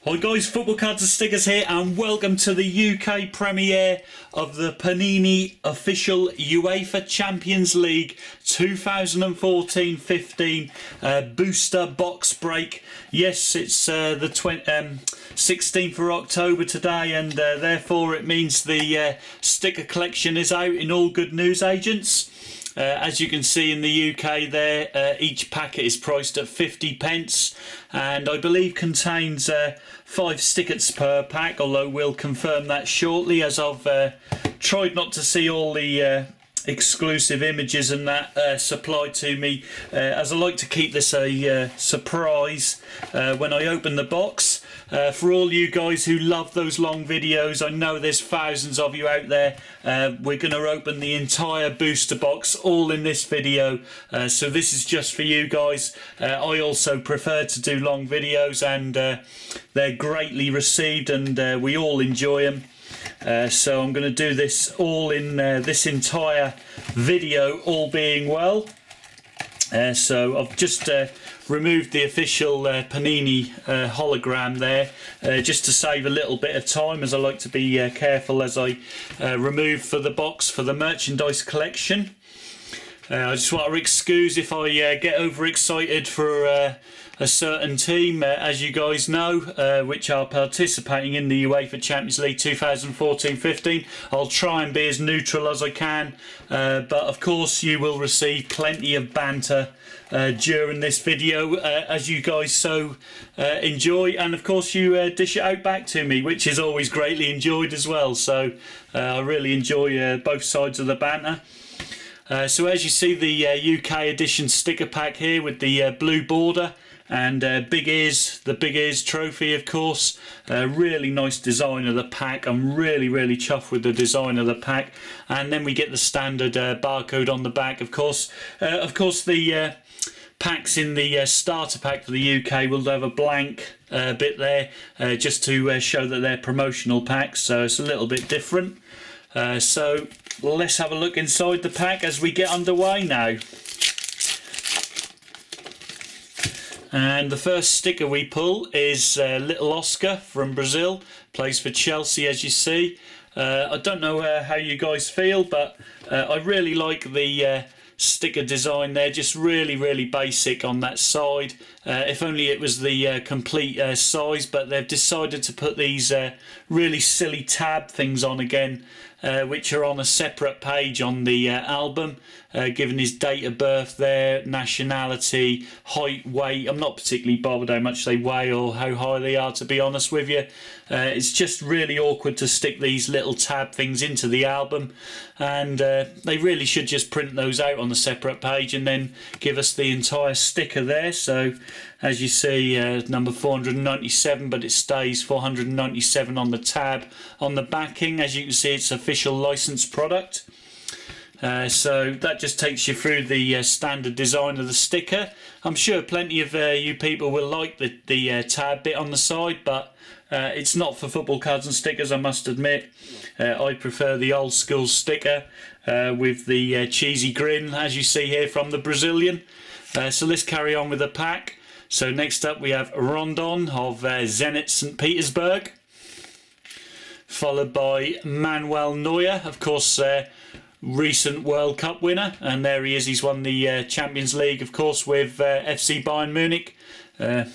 Hi guys, Football Cards and Stickers here, and welcome to the UK premiere of the Panini official UEFA Champions League 2014-15 booster box break. Yes, it's the 16th of October today, and therefore it means the sticker collection is out in all good newsagents. As you can see in the UK there, each packet is priced at 50p and I believe contains 5 stickers per pack, although we'll confirm that shortly, as I've tried not to see all the exclusive images and that supplied to me, as I like to keep this a surprise when I open the box. For all you guys who love those long videos, I know there's thousands of you out there. We're going to open the entire booster box all in this video, so this is just for you guys. I also prefer to do long videos, and they're greatly received, and we all enjoy them. So I'm going to do this all in this entire video, all being well. So I've just removed the official Panini hologram there, just to save a little bit of time, as I like to be careful as I remove for the box for the merchandise collection. I just want to excuse if I get overexcited for a certain team, as you guys know, which are participating in the UEFA Champions League 2014-15. I'll try and be as neutral as I can, but of course you will receive plenty of banter during this video, as you guys so enjoy, and of course you dish it out back to me, which is always greatly enjoyed as well. So I really enjoy both sides of the banter. So as you see, the UK edition sticker pack here with the blue border and Big Ears, the Big Ears trophy, of course. Really nice design of the pack. I'm really chuffed with the design of the pack. And then we get the standard barcode on the back, of course. The packs in the starter pack for the UK will have a blank bit there, just to show that they're promotional packs, so it's a little bit different. So let's have a look inside the pack as we get underway now. And the first sticker we pull is little Oscar from Brazil, plays for Chelsea, as you see. I don't know how you guys feel, but I really like the sticker design there, just really basic on that side. If only it was the complete size, but they've decided to put these really silly tab things on again, which are on a separate page on the album, given his date of birth there, nationality, height, weight. I'm not particularly bothered how much they weigh or how high they are, to be honest with you. It's just really awkward to stick these little tab things into the album, and they really should just print those out on a separate page and then give us the entire sticker there. So as you see, number 497, but it stays 497 on the tab on the backing. As you can see, it's official licensed product. So that just takes you through the standard design of the sticker. I'm sure plenty of you people will like the tab bit on the side, but it's not for Football Cards and Stickers, I must admit. I prefer the old school sticker with the cheesy grin, as you see here, from the Brazilian. So let's carry on with the pack. So next up we have Rondon of Zenit St. Petersburg, followed by Manuel Neuer, of course, recent World Cup winner, and there he is. He's won the Champions League, of course, with FC Bayern Munich. There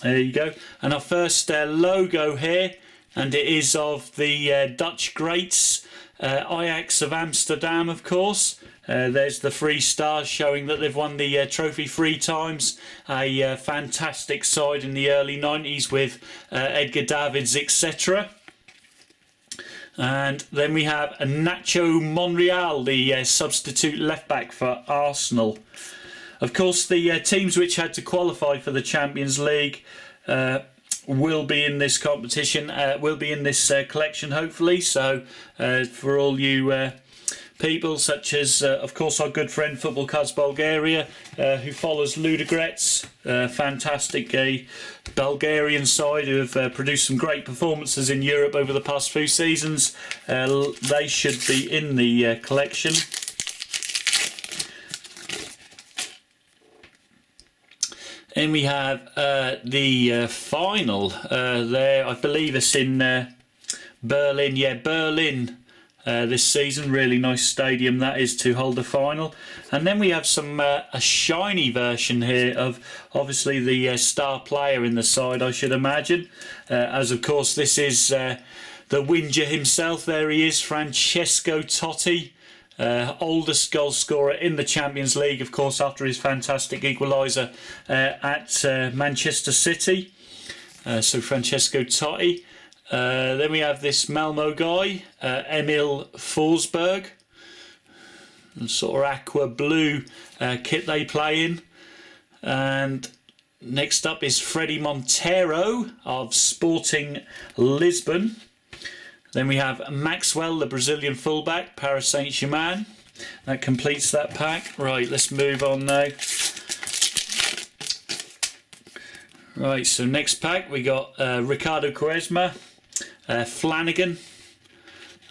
you go. And our first logo here, and it is of the Dutch greats, Ajax of Amsterdam, of course. There's the 3 stars showing that they've won the trophy 3 times. A fantastic side in the early 90s with Edgar Davids, etc. And then we have Nacho Monreal, the substitute left back for Arsenal. Of course, the teams which had to qualify for the Champions League will be in this competition, will be in this collection, hopefully. So for all you people, such as of course our good friend Football Cards Bulgaria, who follows Ludogorets, fantastic Bulgarian side who have produced some great performances in Europe over the past few seasons. They should be in the collection. Then we have the final there. I believe it's in Berlin. Yeah, Berlin this season. Really nice stadium that is to hold the final. And then we have some a shiny version here of obviously the star player in the side, I should imagine. As of course this is the Whinger himself. There he is, Francesco Totti. Oldest goal scorer in the Champions League, of course, after his fantastic equaliser at Manchester City. So Francesco Totti. Then we have this Malmo guy, Emil Forsberg. Sort of aqua blue kit they play in. And next up is Freddie Montero of Sporting Lisbon. Then we have Maxwell, the Brazilian fullback, Paris Saint-Germain. That completes that pack. Right, let's move on now. Right, so next pack we got Ricardo Quaresma, Flanagan.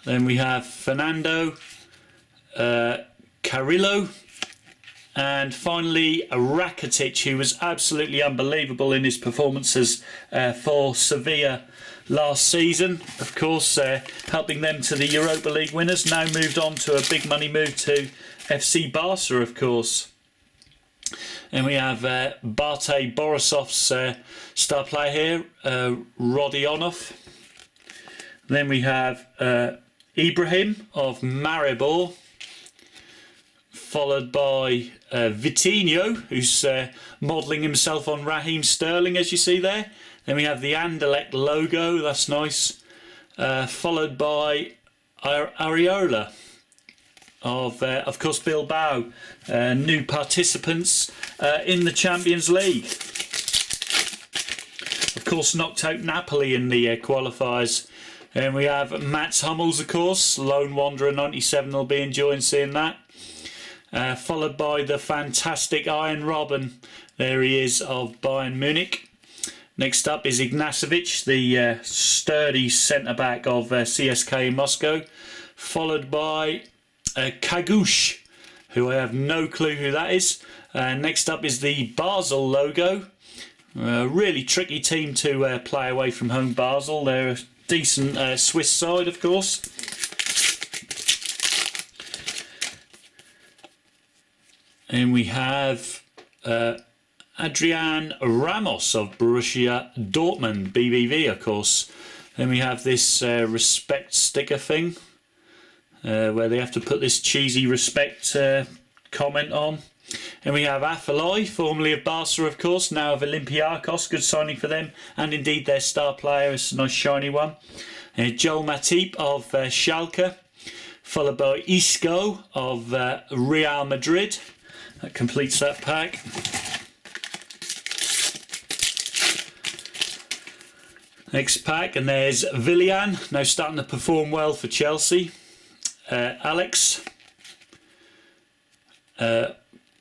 Then we have Fernando, Carrillo. And finally, Rakitic, who was absolutely unbelievable in his performances for Sevilla last season. Of course, helping them to the Europa League winners. Now moved on to a big money move to FC Barca, of course. And we have Bate Borisov's star player here, Rodionov. Then we have Ibrahim of Maribor, followed by Vitinho, who's modelling himself on Raheem Sterling, as you see there. Then we have the Anderlecht logo, that's nice. Followed by Areola of course, Bilbao, new participants in the Champions League. Of course, knocked out Napoli in the qualifiers. And we have Mats Hummels, of course, Lone Wanderer 97 will be enjoying seeing that. Followed by the fantastic Iron Robben, there he is, of Bayern Munich. Next up is Ignacevic, the sturdy centre-back of CSKA Moscow, followed by Kagush, who I have no clue who that is. Next up is the Basel logo. Really tricky team to play away from home, Basel. They're a decent Swiss side, of course. And we have Adrian Ramos of Borussia Dortmund, BBV, of course. Then we have this respect sticker thing, where they have to put this cheesy respect comment on. And we have Afellay, formerly of Barca, of course, now of Olympiacos. Good signing for them. And indeed their star player is a nice shiny one. Joel Matip of Schalke, followed by Isco of Real Madrid. That completes that pack. Next pack, and there's Willian, now starting to perform well for Chelsea. Alex,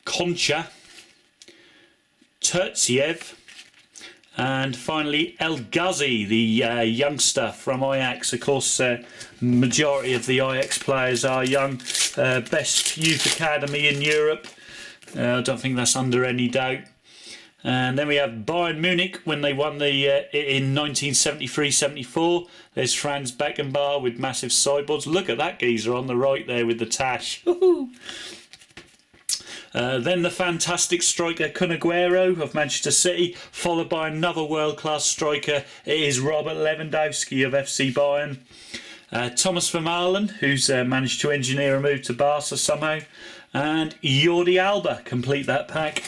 Concha, Turtsiev, and finally El Ghazi, the youngster from Ajax. Of course, majority of the Ajax players are young. Best youth academy in Europe. I don't think that's under any doubt. And then we have Bayern Munich when they won the in 1973-74. There's Franz Beckenbauer with massive sideboards. Look at that geezer on the right there with the tash. Then the fantastic striker Kun Aguero of Manchester City, followed by another world-class striker. It is Robert Lewandowski of FC Bayern. Thomas Vermaelen, who's managed to engineer a move to Barca somehow. And Jordi Alba complete that pack.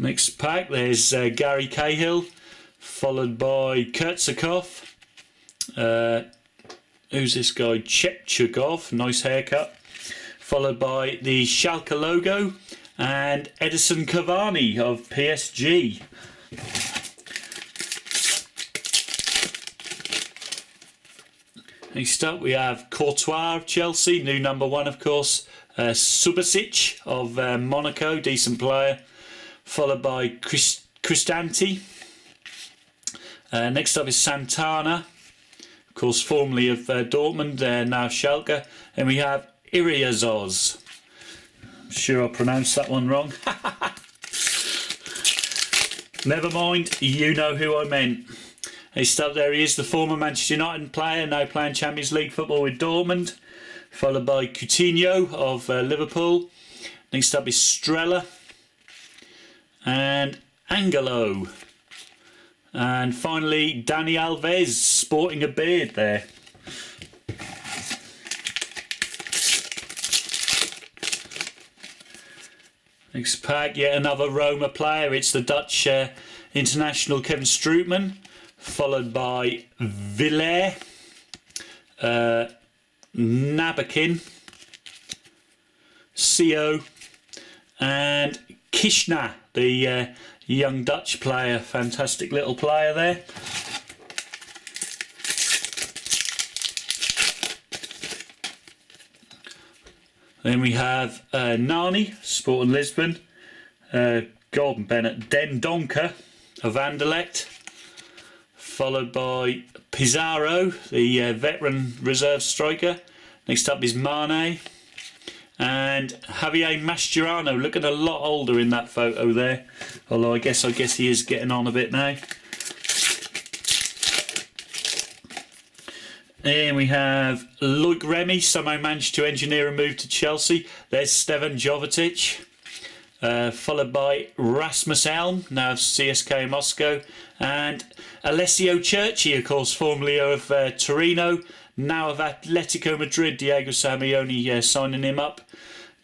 Next pack, there's Gary Cahill, followed by Kurtzakov. Who's this guy? Chepchukov, nice haircut. Followed by the Schalke logo and Edison Cavani of PSG. Next up we have Courtois of Chelsea, new number 1 of course. Subasic of Monaco, decent player. Followed by Cristante. Next up is Santana, of course formerly of Dortmund, now Schalke. And we have Iriazoz. Sure I pronounced that one wrong. Never mind, you know who I meant. Next up, there he is, the former Manchester United player, now playing Champions League football with Dortmund, followed by Coutinho of Liverpool. Next up is Strella and Angelo. And finally, Dani Alves, sporting a beard there. Next pack, yet another Roma player. It's the Dutch international Kevin Strootman, followed by Villar, Nabakin, CO, and Kishna, the young Dutch player. Fantastic little player there. Then we have Nani, Sporting Lisbon, Gordon Bennett, Den Donker of Anderlecht, followed by Pizarro, the veteran reserve striker. Next up is Mane and Javier Mascherano, looking a lot older in that photo there, although I guess he is getting on a bit now. And we have Loic Remy, somehow managed to engineer a move to Chelsea. There's Stevan Jovetic, followed by Rasmus Elm, now of CSKA Moscow, and Alessio Cerci, of course, formerly of Torino, now of Atletico Madrid. Diego Simeone signing him up.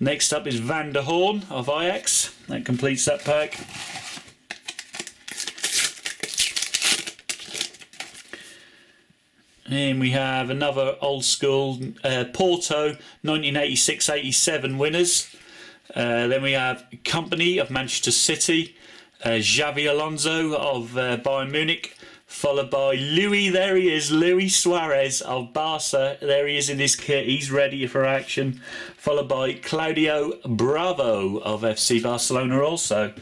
Next up is Van der Horn of Ajax. That completes that pack. And we have another old school Porto 1986-87 winners. Then we have Company of Manchester City, Xavi Alonso of Bayern Munich, followed by Luis, there he is, Luis Suarez of Barca. There he is in his kit, he's ready for action. Followed by Claudio Bravo of FC Barcelona also.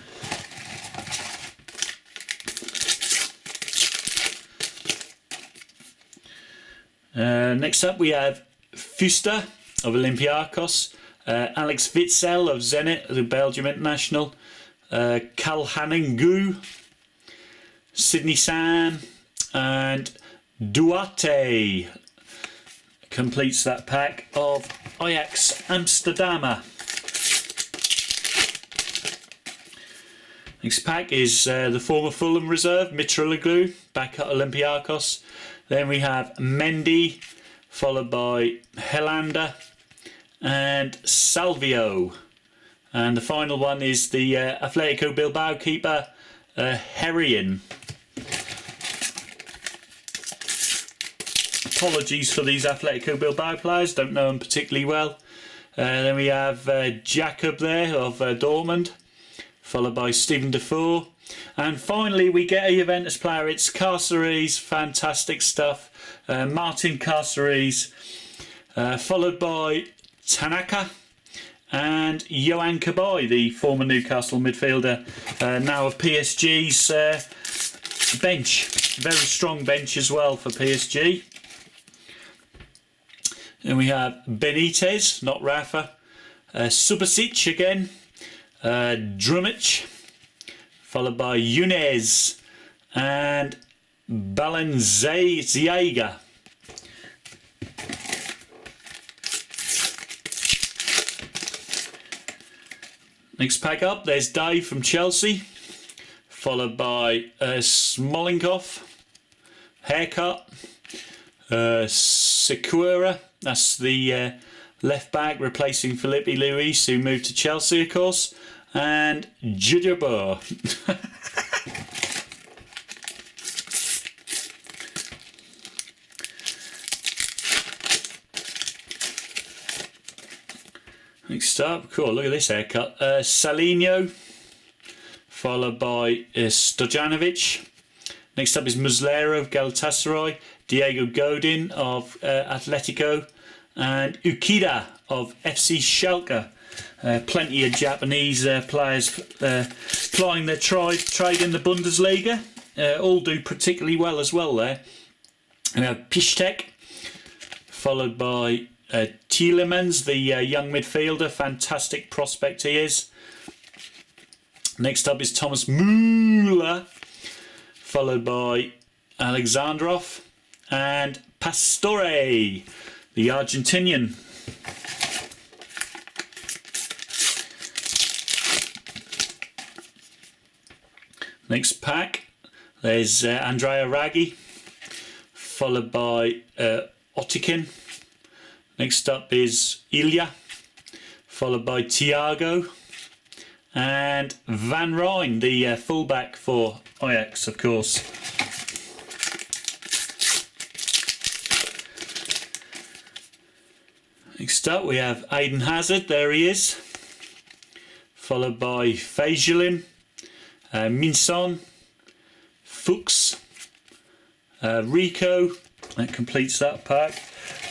Next up we have Fuster of Olympiacos, Alex Witzel of Zenit, the Belgium international, Kalhanen Gu, Sydney Sam, and Duarte completes that pack of Ajax Amsterdam. Next pack is the former Fulham reserve, Mitroglou, back at Olympiacos. Then we have Mendy, followed by Helander and Salvio. And the final one is the Atletico Bilbao keeper, Herrian. Apologies for these Atletico Bilbao players, don't know them particularly well. Then we have Jacob there of Dortmund, followed by Stephen Defoe. And finally we get a Juventus player, it's Carceres, fantastic stuff, Martin Carceres, followed by Tanaka and Yohan Caboy, the former Newcastle midfielder, now of PSG's bench. Very strong bench as well for PSG. Then we have Benitez, not Rafa, Subasic again, Drumic, followed by Yunez and Balenciaga. Next pack up, there's Dave from Chelsea, followed by Smolinkoff, Haircut, Sikura, that's the left back replacing Felipe Luis, who moved to Chelsea of course, and Jujabo. Next up, cool, look at this haircut. Salinho, followed by Stojanovic. Next up is Muslera of Galatasaray, Diego Godin of Atletico, and Ukida of FC Schalke. Plenty of Japanese players plying their trade in the Bundesliga. All do particularly well as well there. We have Piszczek, followed by Tielemans, the young midfielder. Fantastic prospect he is. Next up is Thomas Müller, followed by Alexandrov and Pastore, the Argentinian. Next pack, there's Andrea Raggi, followed by Otikin. Next up is Ilya, followed by Thiago, and Van Rijn, the fullback for Ajax, of course. Next up we have Eden Hazard, there he is, followed by Fajelin, Minson, Fuchs, Rico. That completes that pack.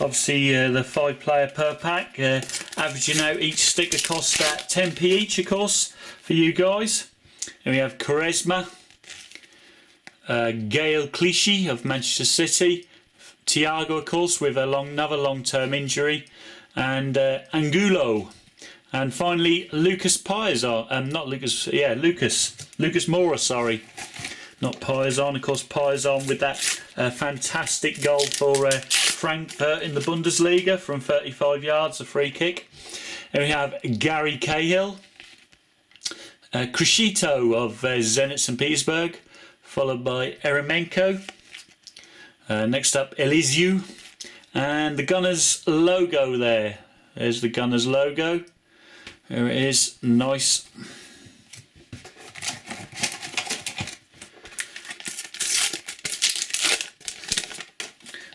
Obviously the 5 player per pack, averaging out each sticker cost at 10p each, of course, for you guys. And we have Quaresma, Gael Clichy of Manchester City, Thiago, of course, with another long-term injury, and Angulo. And finally, Lucas Moura, sorry. Not Payazon, of course, Payazon with that fantastic goal for Frankfurt in the Bundesliga from 35 yards, a free kick. And we have Gary Cahill, Crescito of Zenit St. Petersburg, followed by Eremenko. Next up, Elisiu, and the Gunners logo there. There's the Gunners logo. There it is, nice.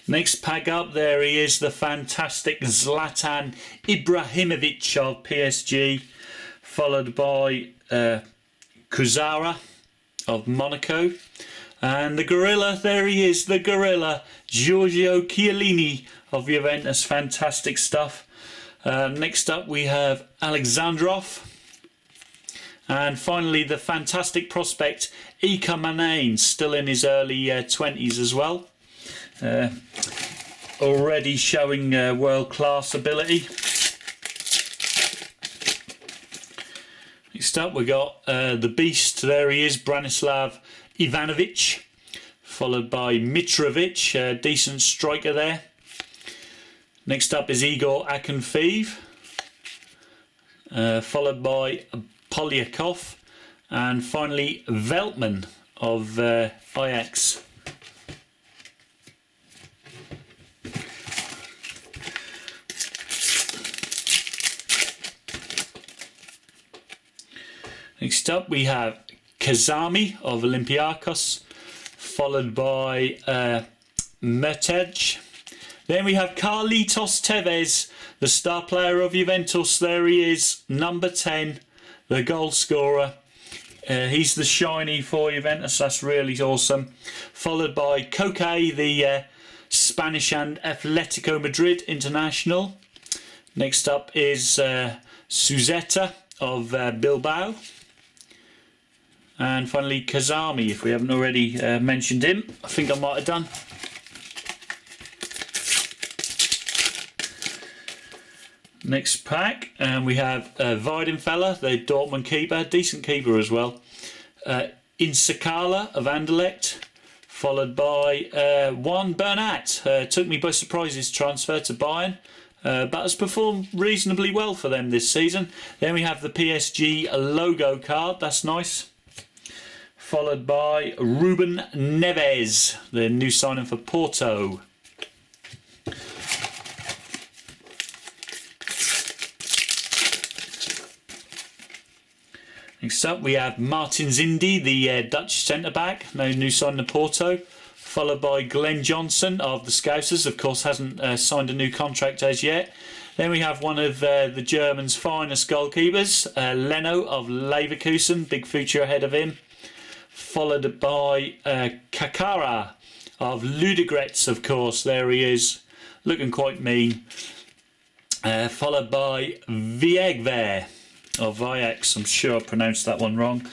Next pack up, there he is, the fantastic Zlatan Ibrahimovic of PSG, followed by Kuzara of Monaco, and the Gorilla, there he is, the Gorilla, Giorgio Chiellini of Juventus, fantastic stuff. Next up we have Alexandrov, and finally the fantastic prospect Ika Manane, still in his early 20s as well. Already showing world-class ability. Next up we got the Beast, there he is, Branislav Ivanovic, followed by Mitrovic, decent striker there. Next up is Igor Akinfeev, followed by Polyakov, and finally Veltman of Ajax. Next up we have Kazami of Olympiacos, followed by Mertej. Then we have Carlitos Tevez, the star player of Juventus. There he is, number 10, the goal scorer. He's the shiny for Juventus, that's really awesome. Followed by Koke, the Spanish and Atletico Madrid international. Next up is Suzeta of Bilbao. And finally Kazami, if we haven't already mentioned him. I think I might have done. Next pack, and we have Weidenfeller, the Dortmund keeper, decent keeper as well. Insakala of Anderlecht, followed by Juan Bernat. Took me by surprise his transfer to Bayern, but has performed reasonably well for them this season. Then we have the PSG logo card, that's nice. Followed by Ruben Neves, the new signing for Porto. Next up we have Martin Zindi, the Dutch centre-back, no new signing to Porto. Followed by Glenn Johnson of the Scousers, of course hasn't signed a new contract as yet. Then we have one of the Germans' finest goalkeepers, Leno of Leverkusen, big future ahead of him. Followed by Kakara of Ludogorets, of course, there he is, looking quite mean. Followed by Viegver of Ajax, I'm sure I pronounced that one wrong.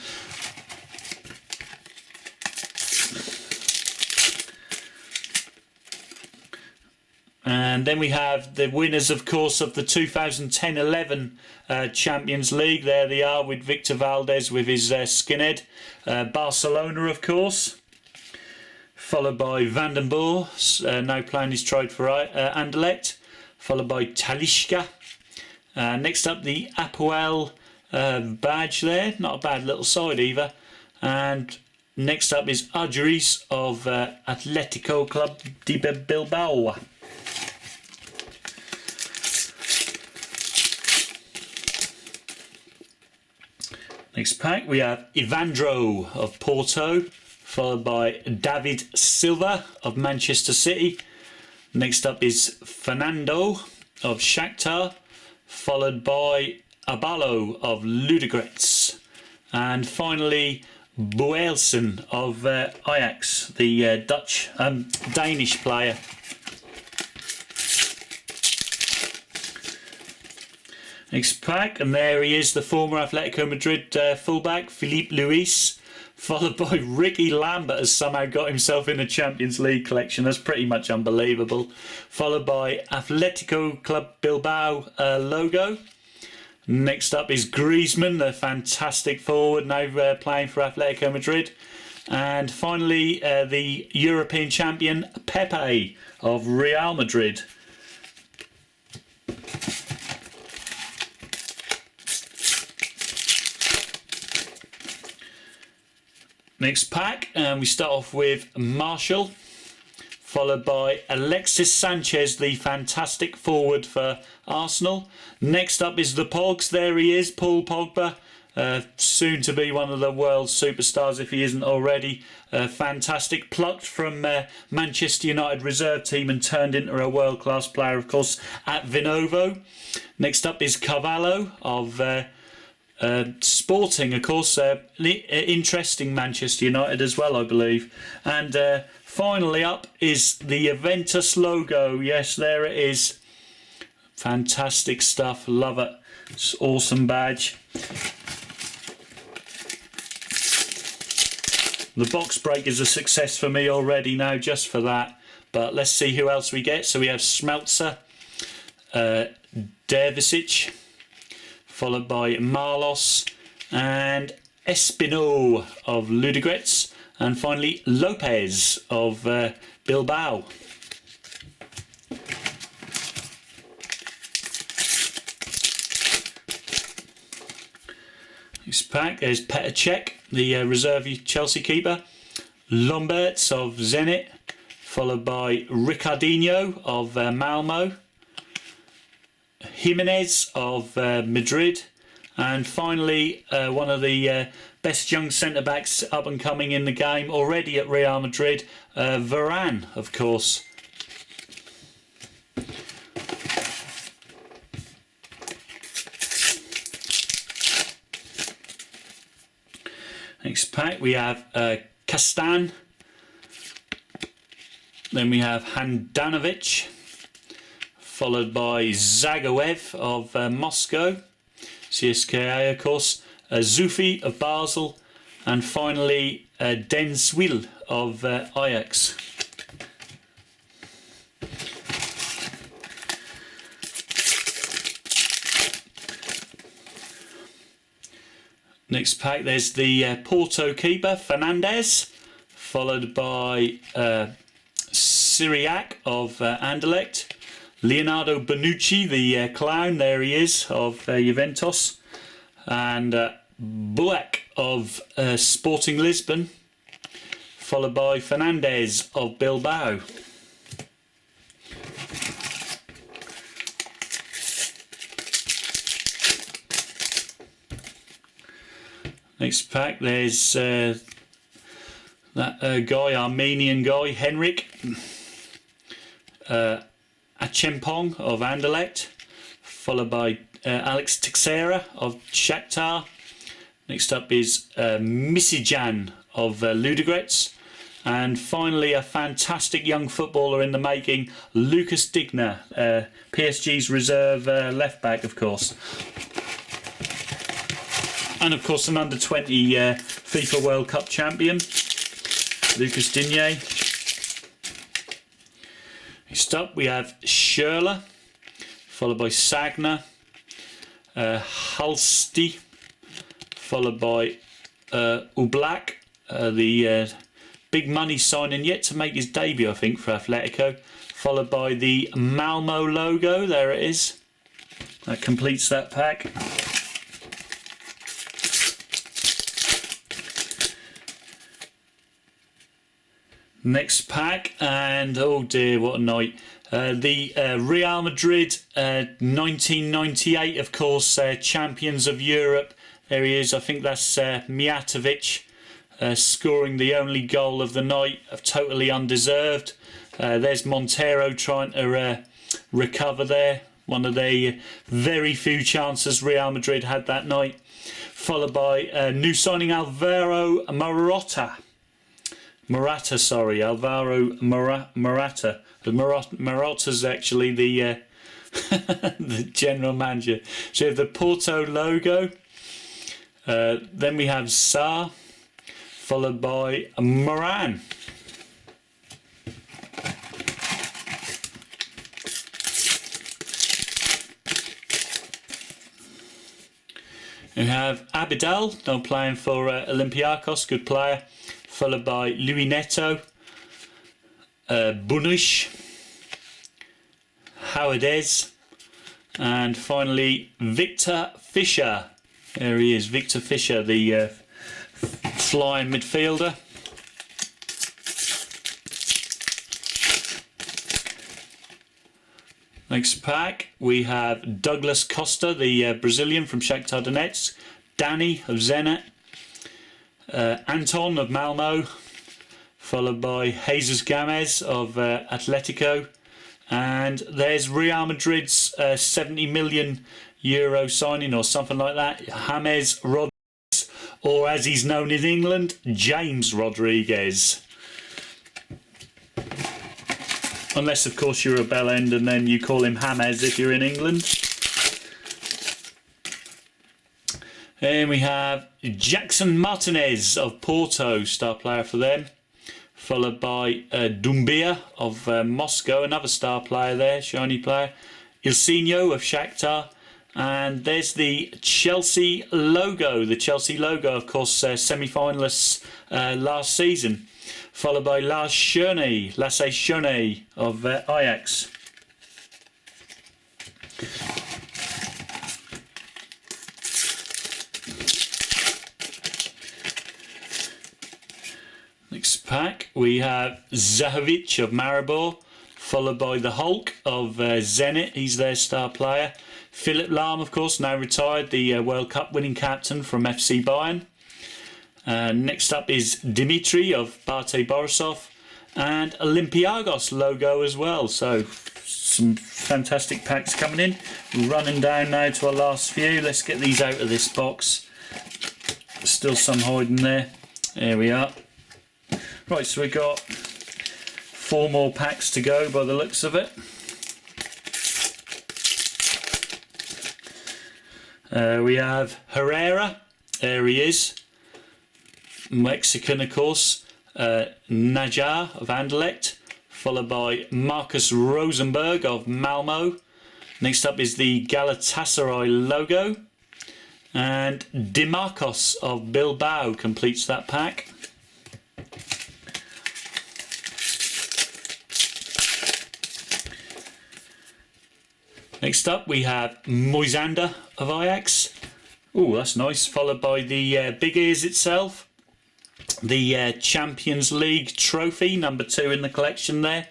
And then we have the winners, of course, of the 2010-11 Champions League. There they are, with Victor Valdez with his skinhead. Barcelona, of course. Followed by Van den Boer, now playing his trade for Anderlecht. Followed by Talisca. Next up, the Apoel badge there. Not a bad little side either. And next up is Adris of Atletico Club de Bilbao. Next pack we have Ivandro of Porto, followed by David Silva of Manchester City. Next up is Fernando of Shakhtar, followed by Abalo of Ludogorets. And finally Boelsen of Ajax, the Danish player. Next pack, and there he is, the former Atletico Madrid fullback, Philippe Luis, followed by Ricky Lambert has somehow got himself in a Champions League collection. That's pretty much unbelievable. Followed by Atletico Club Bilbao logo. Next up is Griezmann, the fantastic forward, now playing for Atletico Madrid. And finally, the European champion, Pepe of Real Madrid. Next pack, and we start off with Martial, followed by Alexis Sanchez, the fantastic forward for Arsenal. Next up is the Pogs. There he is, Paul Pogba, soon to be one of the world's superstars if he isn't already. Fantastic, plucked from Manchester United reserve team and turned into a world-class player, of course, at Vinovo. Next up is Carvalho of Sporting, of course, interesting Manchester United as well, I believe. And finally up is the Juventus logo. Yes, there it is. Fantastic stuff, love it. It's awesome badge. The box break is a success for me already now, just for that. But let's see who else we get. So we have Smeltzer, Dervisic, followed by Marlos and Espino of Ludogorets, and finally Lopez of Bilbao. This pack, there's Petr Cech, the reserve Chelsea keeper, Lomberts of Zenit, followed by Ricardinho of Malmo, Jimenez of Madrid, and finally one of the best young centre-backs up and coming in the game already at Real Madrid, Varane, of course. Next pack we have Kastan, then we have Handanovic, followed by Zagoev of Moscow, CSKA of course, Zufi of Basel, and finally Denswil of Ajax. Next pack, there's the Porto keeper, Fernandez, followed by Syriac of Anderlecht, Leonardo Bonucci, the clown, there he is, of Juventus, and Buek of Sporting Lisbon, followed by Fernandez of Bilbao. Next pack, there's that guy, Armenian guy, Henrik Achempong of Anderlecht, followed by Alex Teixeira of Shakhtar. Next up is Misijan of Ludogorets, and finally a fantastic young footballer in the making, Lucas Digna, PSG's reserve left back, of course. And of course an under-20 FIFA World Cup champion, Lucas Digne. Next up we have Schürrle, followed by Sagna, Halsti, followed by Oblak, the big money signing, yet to make his debut I think for Atletico, followed by the Malmo logo. There it is. That completes that pack. Next pack, and oh dear, what a night. The Real Madrid 1998, of course, champions of Europe. There he is. I think that's Mijatovic scoring the only goal of the night, totally undeserved. There's Montero trying to recover there. One of the very few chances Real Madrid had that night. Followed by new signing Alvaro Morata. Alvaro Morata. Morata's actually the the general manager. So you have the Porto logo. Then we have Sarr, followed by Moran. We have Abidal, now playing for Olympiacos, good player. Followed by Luis Neto, Bunish, Howardez, and finally Victor Fischer. There he is, Victor Fischer, the flying midfielder. Next pack we have Douglas Costa, the Brazilian from Shakhtar Donetsk, Danny of Zenit, Anton of Malmo, followed by Jesus Gomez of Atletico, and there's Real Madrid's 70 million euro signing or something like that, James Rodriguez, or as he's known in England, James Rodriguez. Unless of course you're a bell end and then you call him James if you're in England. Then we have Jackson Martinez of Porto, star player for them. Followed by Doumbia of Moscow, another star player there, shiny player. Ilsinho of Shakhtar. And there's the Chelsea logo. The Chelsea logo, of course, semi-finalists last season. Followed by Lasse Schöne of Ajax. Next pack we have Zahovic of Maribor, followed by the Hulk of Zenit, he's their star player. Philip Lahm, of course, now retired, the World Cup winning captain from FC Bayern. Next up is Dimitri of Bate Borisov, and Olympiacos logo as well. So some fantastic packs coming in. Running down now to our last few. Let's get these out of this box. Still some hiding there. There we are. Right, so we've got 4 more packs to go by the looks of it. We have Herrera, there he is, Mexican of course, Najar of Anderlecht, followed by Marcus Rosenberg of Malmo. Next up is the Galatasaray logo, and Dimarcos of Bilbao completes that pack. Next up we have Moisander of Ajax. Oh, that's nice. Followed by the Big Ears itself. The Champions League trophy, number 2 in the collection there.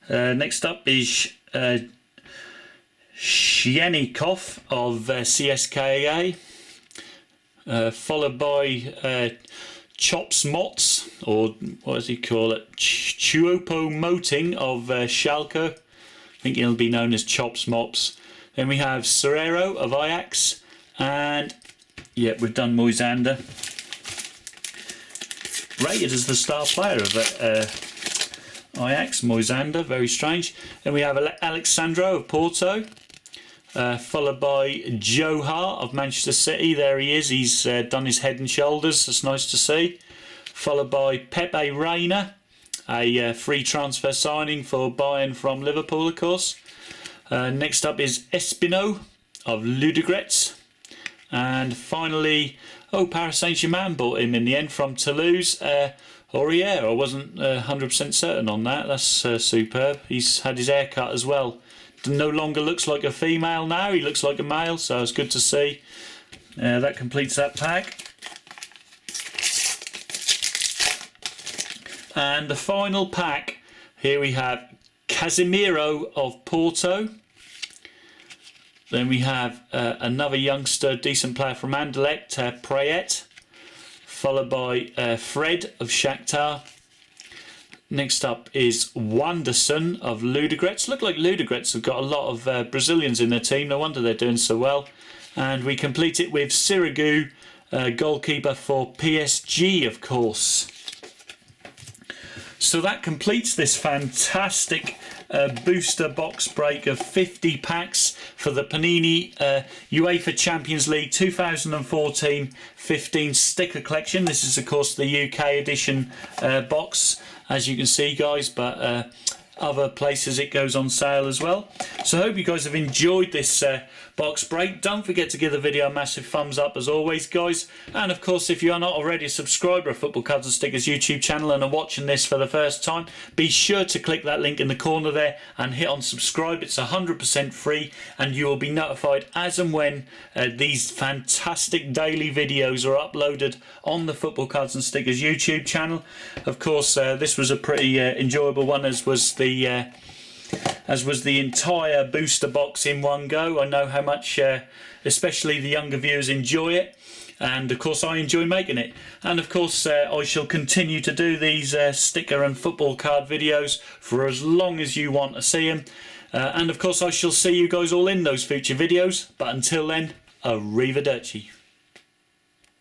Next up is Shienikov of CSKA. Followed by Chops Mots, or what does he call it? Chuopo Moting of Schalke. I think he'll be known as Chops Mops. Then we have Serrero of Ajax, and yeah, we've done Moisander. Rated as the star player of Ajax, Moisander, very strange. Then we have Alexandro of Porto, followed by Joe Hart of Manchester City. There he is, he's done his head and shoulders, that's nice to see. Followed by Pepe Reina a free transfer signing for Bayern from Liverpool, of course. Next up is Espino of Ludogorets. And finally, Paris Saint-Germain bought him in the end from Toulouse. Aurier, I wasn't 100% certain on that. That's superb. He's had his hair cut as well. No longer looks like a female now, he looks like a male, so it's good to see. That completes that pack. And the final pack, here we have Casemiro of Porto. Then we have another youngster, decent player from Anderlecht, Prayet, followed by Fred of Shakhtar. Next up is Wanderson of Ludogorets. Look like Ludogorets have got a lot of Brazilians in their team. No wonder they're doing so well. And we complete it with Sirigu, goalkeeper for PSG, of course. So that completes this fantastic booster box break of 50 packs for the Panini UEFA Champions League 2014-15 sticker collection. This is, of course, the UK edition box, as you can see, guys, but other places it goes on sale as well. So I hope you guys have enjoyed this box break. Don't forget to give the video a massive thumbs up as always, guys. And of course, if you are not already a subscriber of Football Cards and Stickers YouTube channel and are watching this for the first time, be sure to click that link in the corner there and hit on subscribe. It's 100% free and you will be notified as and when these fantastic daily videos are uploaded on the Football Cards and Stickers YouTube channel. Of course, this was a pretty enjoyable one, as was the entire booster box in one go. I know how much especially the younger viewers enjoy it, and of course I enjoy making it. And of course I shall continue to do these sticker and football card videos for as long as you want to see them, and of course I shall see you guys all in those future videos. But until then, arrivederci.